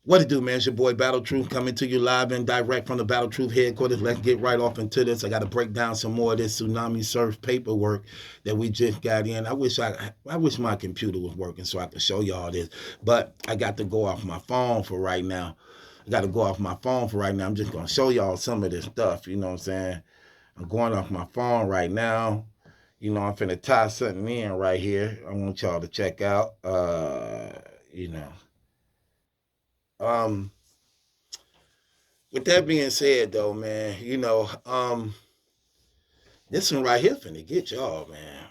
What it do, man? It's your boy Battle Truth coming to you live and direct from the Battle Truth headquarters. Let's get right off into this. I got to break down some more of this tsunami surf paperwork that we just got in. I wish my computer was working so I could show y'all this, but I got to go off my phone for right now. I got to go off my phone for right now. I'm just gonna show y'all some of this stuff. You know what I'm saying? I'm going off my phone right now. I'm finna tie something in right here. I want y'all to check out. You know. Um, with that being said, though, man, this one right here finna get y'all, man.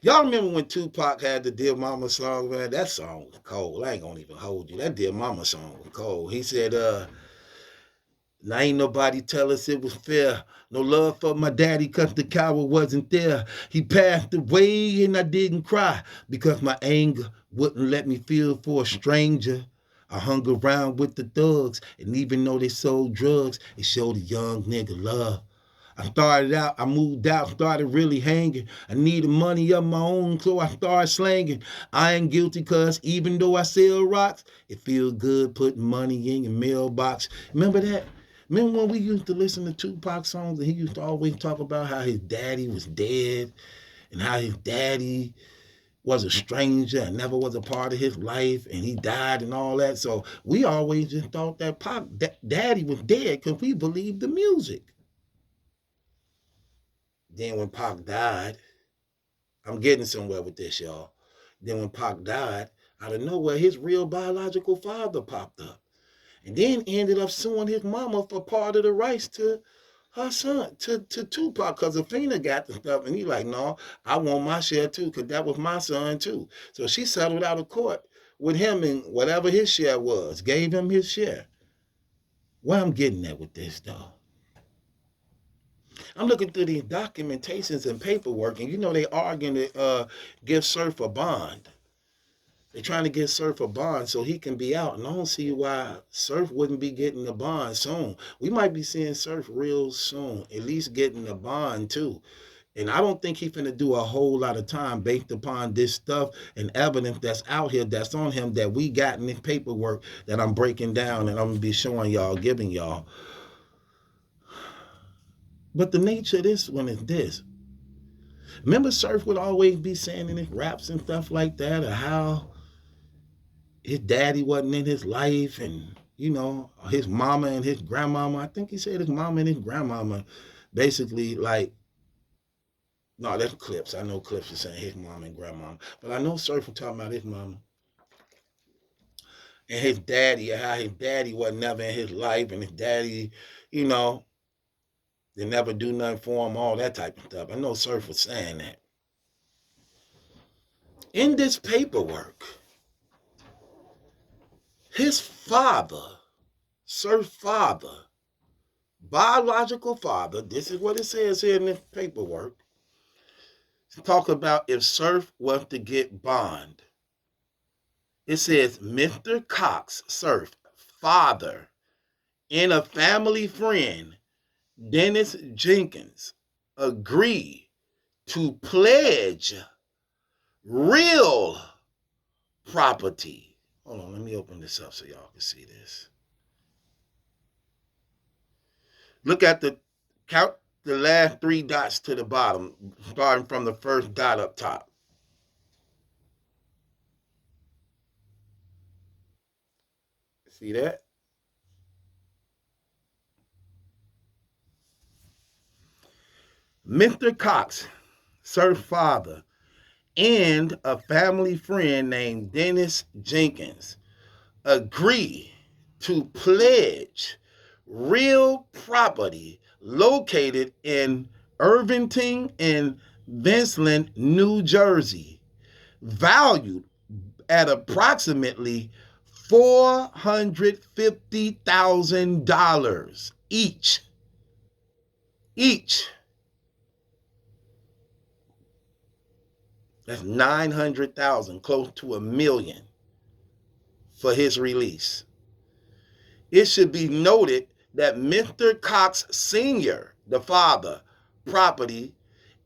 Y'all remember when Tupac had the Dear Mama song, man? That song was cold. I ain't gonna even hold you. That Dear Mama song was cold. He said, now ain't nobody tell us it was fair. No love for my daddy cause the coward wasn't there. He passed away and I didn't cry because my anger wouldn't let me feel for a stranger. I hung around with the thugs, and even though they sold drugs, it showed a young nigga love. I moved out, started really hanging. I needed money of my own, so I started slanging. I ain't guilty, cuz even though I sell rocks, it feels good putting money in your mailbox. Remember that? Remember when we used to listen to Tupac songs and he used to always talk about how his daddy was dead and how his daddy was a stranger and never was a part of his life and he died and all that. So we always just thought that Daddy was dead because we believed the music. Then when Pac died, I'm getting somewhere with this, y'all. Then when Pac died, out of nowhere, his real biological father popped up. And then ended up suing his mama for part of the rights to her son, to Tupac, because Afina got the stuff. And he like, no, I want my share too, because that was my son too. So she settled out of court with him and whatever his share was, gave him his share. Where I'm getting at with this, though, I'm looking through these documentations and paperwork, and they arguing to give Surf a bond. They're trying to get Surf a bond so he can be out. And I don't see why Surf wouldn't be getting a bond soon. We might be seeing Surf real soon, at least getting a bond too. And I don't think he's finna do a whole lot of time based upon this stuff and evidence that's out here that's on him that we got in this paperwork that I'm breaking down and I'm gonna be showing y'all, giving y'all. But the nature of this one is this. Remember Surf would always be saying in his raps and stuff like that, or how his daddy wasn't in his life and his mama and his grandmama. I think he said his mama and his grandmama basically like, no, that's Clips. I know Clips is saying his mama and grandmama. But I know Surf was talking about his mama and his daddy and how his daddy was never in his life and his daddy, you know, they never do nothing for him, all that type of stuff. I know Surf was saying that. In this paperwork, his father, Surf's father, biological father, this is what it says here in this paperwork, talk about if Surf was to get bond. It says Mr. Cox, Surf, father, and a family friend, Dennis Jenkins, agree to pledge real property. Hold on, let me open this up so y'all can see this. Look at count the last three dots to the bottom, starting from the first dot up top. See that? Mr. Cox, Surf's father, and a family friend named Dennis Jenkins agree to pledge real property located in Irvington and Vincent, New Jersey, valued at approximately $450,000 each. Each. That's 900,000, close to a million for his release. It should be noted that Mr. Cox Sr., the father, property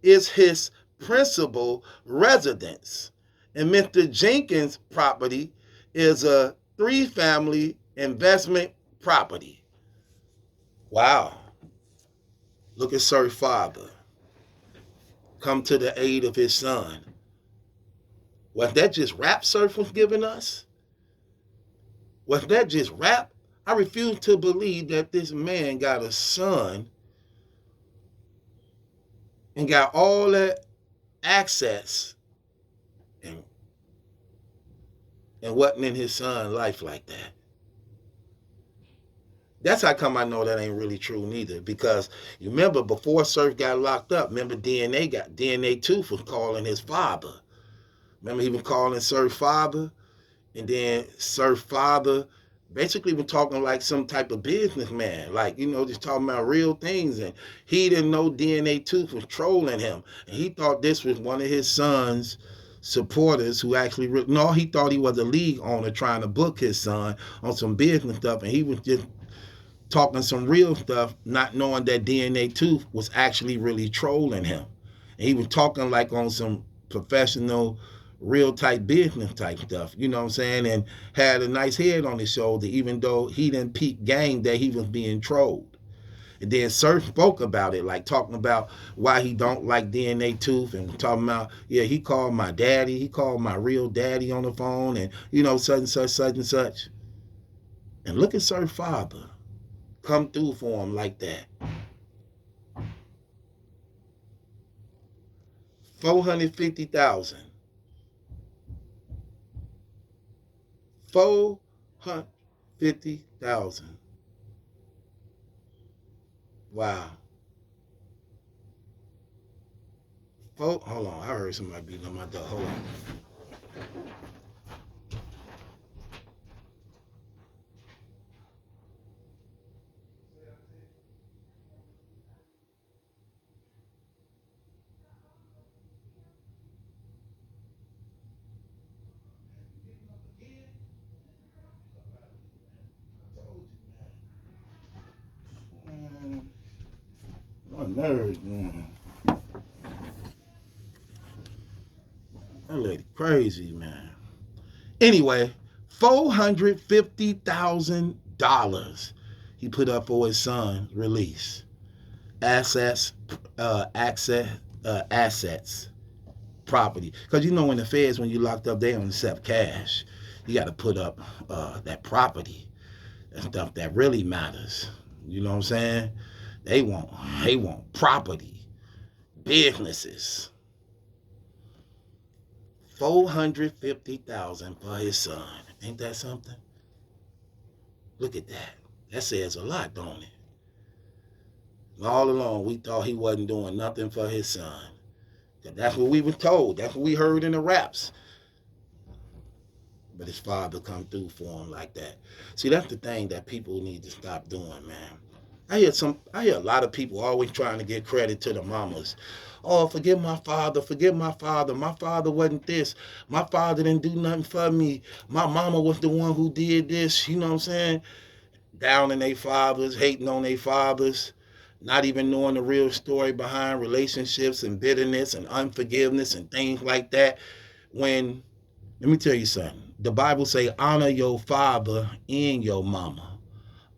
is his principal residence, and Mr. Jenkins' property is a 3-family investment property. Wow. Look at Sir Father come to the aid of his son. Was that just rap Surf was giving us? Was that just rap? I refuse to believe that this man got a son and got all that access and wasn't in his son's life like that. That's how come I know that ain't really true neither. Because you remember before Surf got locked up, remember DNA Tooth was calling his father. Remember he was calling Surf father, and then Surf father basically was talking like some type of businessman, like, just talking about real things. And he didn't know DNA Tooth was trolling him, and he thought this was one of his son's supporters who actually no, he thought he was a league owner trying to book his son on some business stuff, and he was just talking some real stuff, not knowing that DNA Tooth was actually really trolling him. And he was talking like on some professional, real type business type stuff, you know what I'm saying? And had a nice head on his shoulder, even though he didn't peep game that he was being trolled. And then Surf spoke about it, like talking about why he don't like DNA Tooth, and talking about, yeah, he called my daddy, he called my real daddy on the phone, and such and such, such and such. And look at Surf father come through for him like that. 450,000. 450,000. Wow. Hold on, I heard somebody beating on my door. Hold on. My nerves, man. That lady crazy, man. Anyway, $450,000 he put up for his son's release. Assets, assets, property. Because when the feds, when you locked up, they don't accept cash. You got to put up that property and stuff that really matters. You know what I'm saying? They want property, businesses. 450,000 for his son. Ain't that something? Look at that. That says a lot, don't it? All along, we thought he wasn't doing nothing for his son. That's what we were told. That's what we heard in the raps. But his father come through for him like that. See, that's the thing that people need to stop doing, man. I hear a lot of people always trying to give credit to the mamas. Oh, forgive my father, forgive my father. My father wasn't this. My father didn't do nothing for me. My mama was the one who did this. You know what I'm saying? Downing their fathers, hating on their fathers, not even knowing the real story behind relationships and bitterness and unforgiveness and things like that. When, let me tell you something. The Bible say, honor your father and your mama.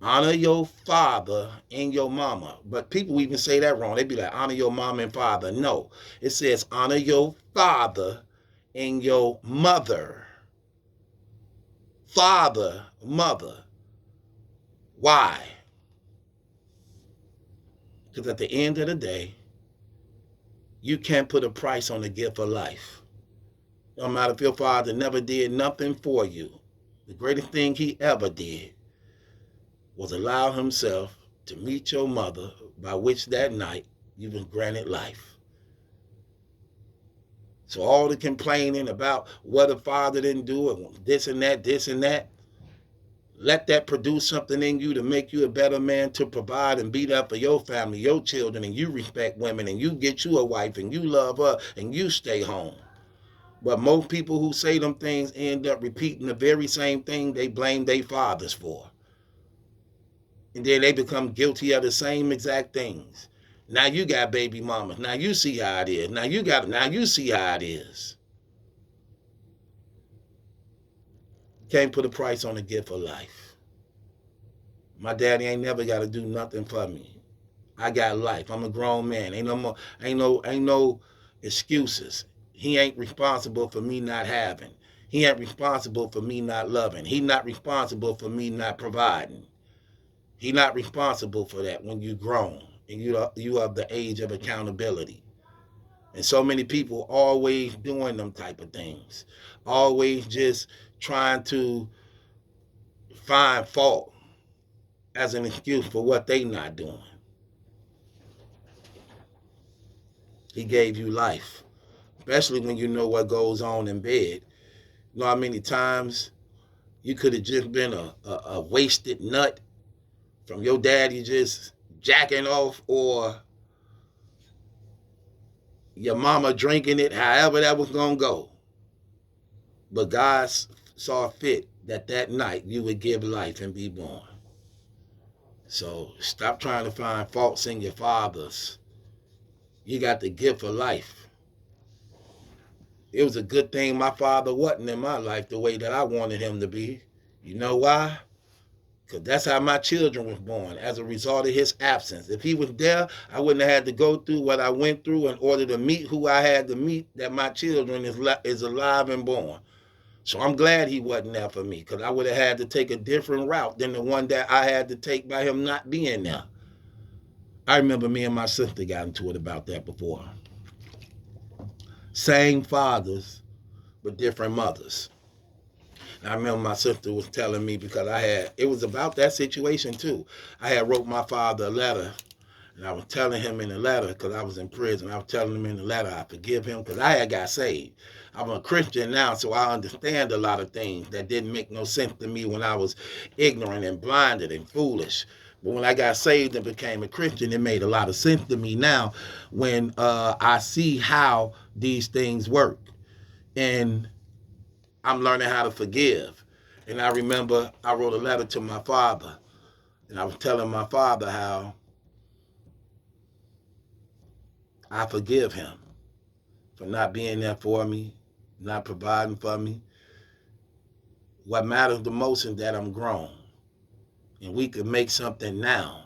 Honor your father and your mama. But people even say that wrong. They be like, honor your mama and father. No, it says honor your father and your mother. Father, mother. Why? Because at the end of the day, you can't put a price on the gift of life. No matter if your father never did nothing for you, the greatest thing he ever did was allow himself to meet your mother, by which that night you was granted life. So all the complaining about what a father didn't do, this and that, let that produce something in you to make you a better man, to provide and be there for your family, your children, and you respect women, and you get you a wife, and you love her, and you stay home. But most people who say them things end up repeating the very same thing they blame their fathers for. And then they become guilty of the same exact things. Now you got baby mamas. Now you see how it is. Now you see how it is. Can't put a price on the gift of life. My daddy ain't never got to do nothing for me. I got life. I'm a grown man. Ain't no more. Ain't no excuses. He ain't responsible for me not having. He ain't responsible for me not loving. He not responsible for me not providing. He not responsible for that when you grown and you of the age of accountability. And so many people always doing them type of things, always just trying to find fault as an excuse for what they not doing. He gave you life, especially when you know what goes on in bed. You know how many times you could have just been a wasted nut from your daddy just jacking off, or your mama drinking it, however that was going to go. But God saw fit that that night you would give life and be born. So stop trying to find faults in your fathers. You got the gift of life. It was a good thing my father wasn't in my life the way that I wanted him to be. You know why? Because that's how my children was born, as a result of his absence. If he was there, I wouldn't have had to go through what I went through in order to meet who I had to meet, that my children is alive and born. So I'm glad he wasn't there for me, because I would have had to take a different route than the one that I had to take by him not being there. I remember me and my sister got into it about that before. Same fathers, but different mothers. And I remember my sister was telling me, because it was about that situation too. I had wrote my father a letter, and I was telling him in the letter, because I was in prison, I was telling him in the letter I forgive him because I had got saved. I'm a Christian now, so I understand a lot of things that didn't make no sense to me when I was ignorant and blinded and foolish. But when I got saved and became a Christian, it made a lot of sense to me now when I see how these things work. And I'm learning how to forgive. And I remember I wrote a letter to my father, and I was telling my father how I forgive him for not being there for me, not providing for me. What matters the most is that I'm grown and we can make something now.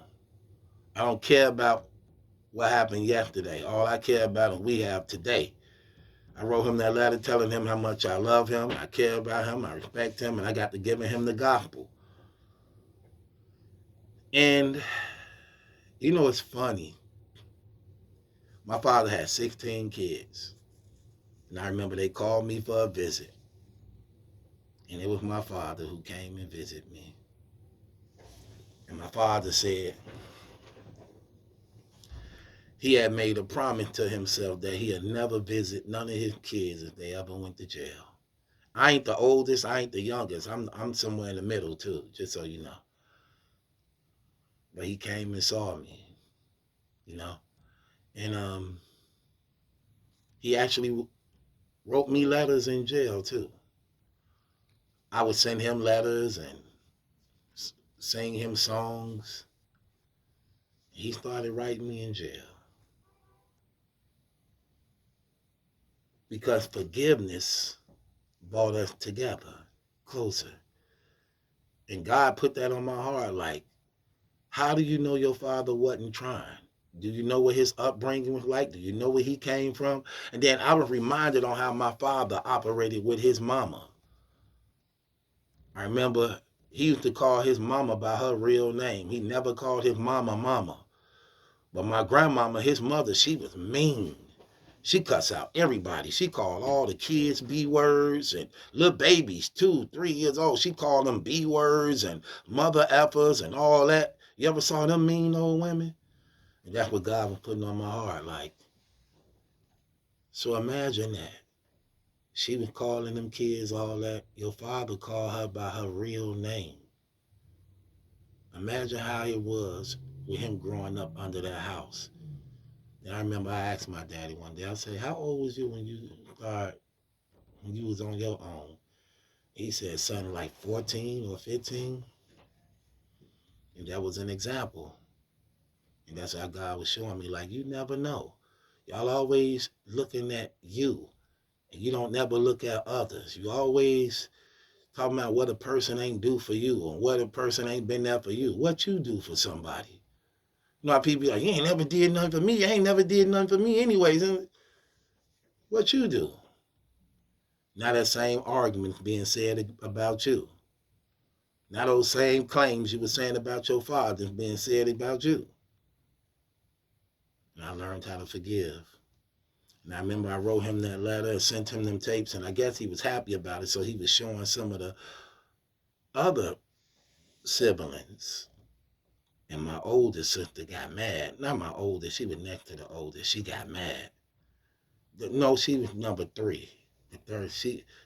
I don't care about what happened yesterday. All I care about is we have today. I wrote him that letter telling him how much I love him, I care about him, I respect him, and I got to giving him the gospel. And you know, it's funny. My father had 16 kids. And I remember they called me for a visit. And it was my father who came and visited me. And my father said he had made a promise to himself that he'd never visit none of his kids if they ever went to jail. I ain't the oldest, I ain't the youngest. I'm somewhere in the middle too, just so you know. But he came and saw me, you know. And he actually wrote me letters in jail too. I would send him letters and sing him songs. He started writing me in jail. Because forgiveness brought us together, closer. And God put that on my heart, like, how do you know your father wasn't trying? Do you know what his upbringing was like? Do you know where he came from? And then I was reminded on how my father operated with his mama. I remember he used to call his mama by her real name. He never called his mama mama. But my grandmama, his mother, she was mean. She cuss out everybody. She called all the kids B words, and little babies, 2, 3 years old. She called them B words and mother effers and all that. You ever saw them mean old women? And that's what God was putting on my heart. Like, so imagine that. She was calling them kids all that. Your father called her by her real name. Imagine how it was with him growing up under that house. And I remember I asked my daddy one day, I said, how old was you when you was on your own? He said something like 14 or 15. And that was an example. And that's how God was showing me, like, you never know. Y'all always looking at you. And you don't never look at others. You always Talking about what a person ain't do for you or what a person ain't been there for you. What you do for somebody. You know how people be like, you ain't never did nothing for me. You ain't never did nothing for me anyways. And what you do? Now that same argument being said about you. Now those same claims you were saying about your father being said about you. And I learned how to forgive. And I remember I wrote him that letter and sent him them tapes, and I guess he was happy about it. So he was showing some of the other siblings. And my oldest sister got mad. Not my oldest, she was next to the oldest. She got mad. No, she was number three. The third,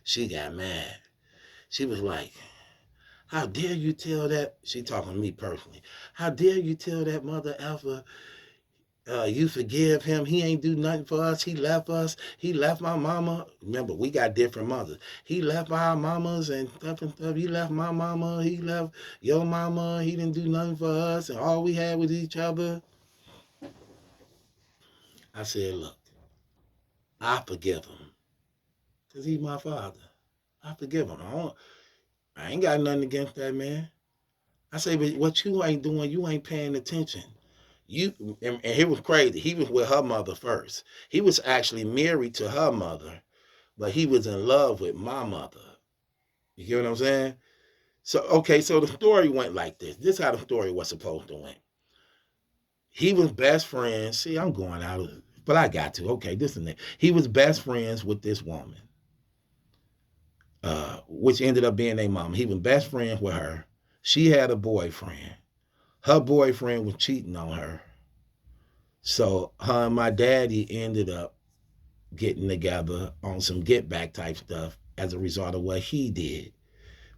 she got mad. She was like, how dare you tell that? She talking to me personally. How dare you tell that mother effer you forgive him? He ain't do nothing for us. He left us. He left my mama. Remember, we got different mothers. He left our mamas and stuff and stuff. He left my mama. He left your mama. He didn't do nothing for us. And all we had was each other. I said, look, I forgive him. Because he's my father. I forgive him. I ain't got nothing against that man. I say, but what you ain't doing, you ain't paying attention. And he was crazy. He was with her mother first. He was actually married to her mother, but he was in love with my mother. You get what I'm saying? So okay, so the story went like this. This is how the story was supposed to went. He was best friends. See, I'm going out of it, but I got to. Okay, this and that. He was best friends with this woman, which ended up being their mom. He was best friends with her. She had a boyfriend. Her boyfriend was cheating on her. So her and my daddy ended up getting together on some get back type stuff as a result of what he did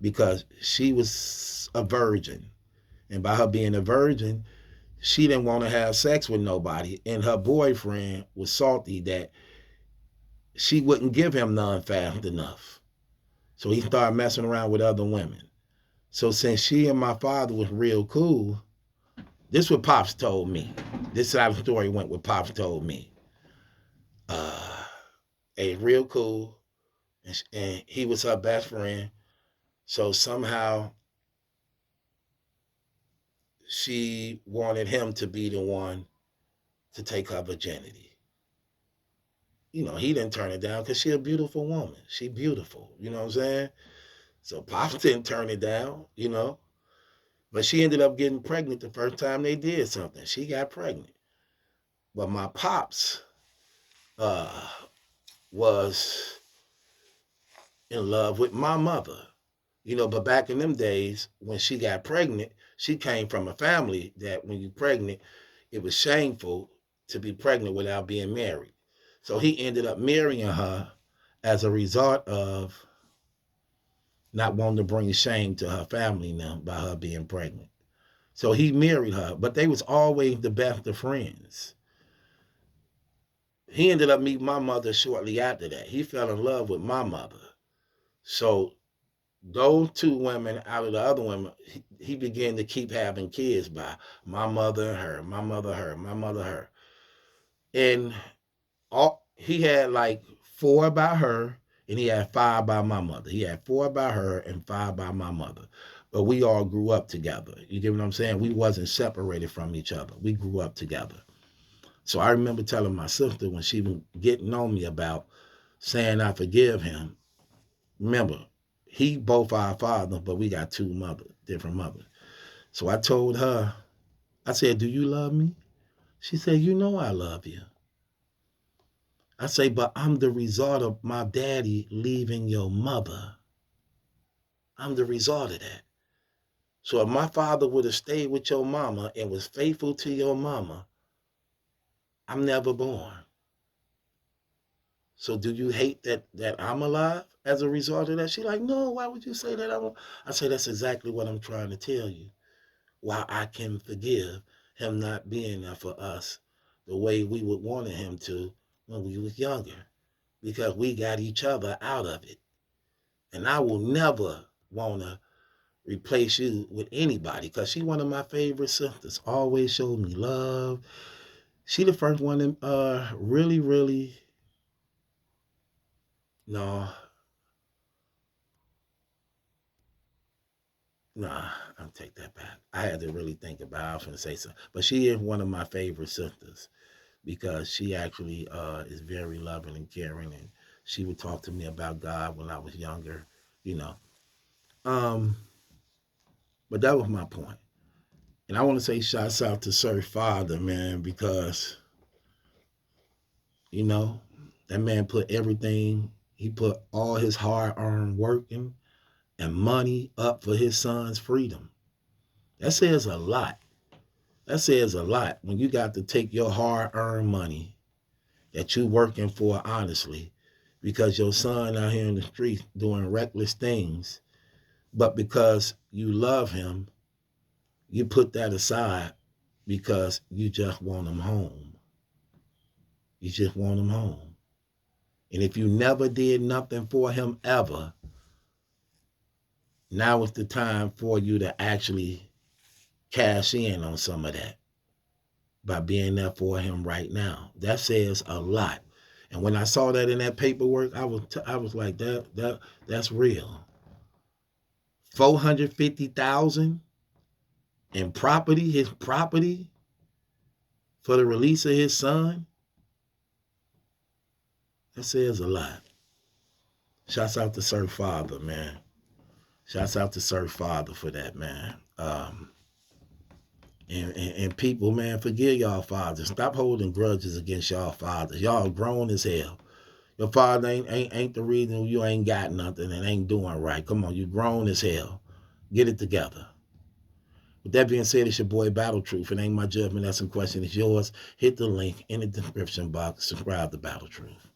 because she was a virgin. And by her being a virgin, she didn't want to have sex with nobody. And her boyfriend was salty that she wouldn't give him none fast enough. So he started messing around with other women. So since she and my father was real cool, this is what Pops told me. This is how the story went, what Pops told me. A real cool, and he was her best friend. So somehow she wanted him to be the one to take her virginity. You know, he didn't turn it down because she a beautiful woman. She beautiful. You know what I'm saying? So Pops didn't turn it down, you know. But she ended up getting pregnant the first time they did something. She got pregnant. But my Pops uh, was in love with my mother. You know, but back in them days, when she got pregnant, she came from a family that when you pregnant, it was shameful to be pregnant without being married. So he ended up marrying her as a result of not wanting to bring shame to her family now by her being pregnant. So he married her, but they was always the best of friends. He ended up meeting my mother shortly after that. He fell in love with my mother. So those two women out of the other women, he began to keep having kids by my mother, her, my mother, her, my mother, her. And he had like four by her, and he had five by my mother. He had four by her and five by my mother. But we all grew up together. You get what I'm saying? We wasn't separated from each other. We grew up together. So I remember telling my sister when she was getting on me about saying I forgive him. Remember, he both our father, but we got two mothers, different mothers. So I told her, I said, do you love me? She said, you know I love you. I say, but I'm the result of my daddy leaving your mother. I'm the result of that. So if my father would have stayed with your mama and was faithful to your mama, I'm never born. So do you hate that I'm alive as a result of that? She like, no, why would you say that? I say, that's exactly what I'm trying to tell you. Why I can forgive him not being there for us the way we would want him to when we was younger. Because we got each other out of it. And I will never want to replace you with anybody because she one of my favorite sisters. Always showed me love. She the first one to really, really, no, Nah, I'll take that back. I had to really think about it. I was going to say something. But she is one of my favorite sisters because she actually is very loving and caring. And she would talk to me about God when I was younger, you know. Um, but that was my point. And I want to say shouts out to Sir Father, man, because, you know, that man put everything, he put all his hard earned working and money up for his son's freedom. That says a lot. That says a lot when you got to take your hard earned money that you working for honestly because your son out here in the streets doing reckless things, but because you love him, you put that aside because you just want him home. You just want him home. And if you never did nothing for him ever, now is the time for you to actually cash in on some of that by being there for him right now. That says a lot. And when I saw that in that paperwork, I was like that's real. 450,000 in property, his property for the release of his son. That says a lot. Shouts out to Sir Father, man. Shouts out to Sir Father for that, man. And people, man, forgive y'all fathers. Stop holding grudges against y'all fathers. Y'all grown as hell. Your father ain't the reason you ain't got nothing and ain't doing right. Come on, you grown as hell. Get it together. With that being said, it's your boy Battle Truth. It ain't my judgment. That's some question. It's yours. Hit the link in the description box. Subscribe to Battle Truth.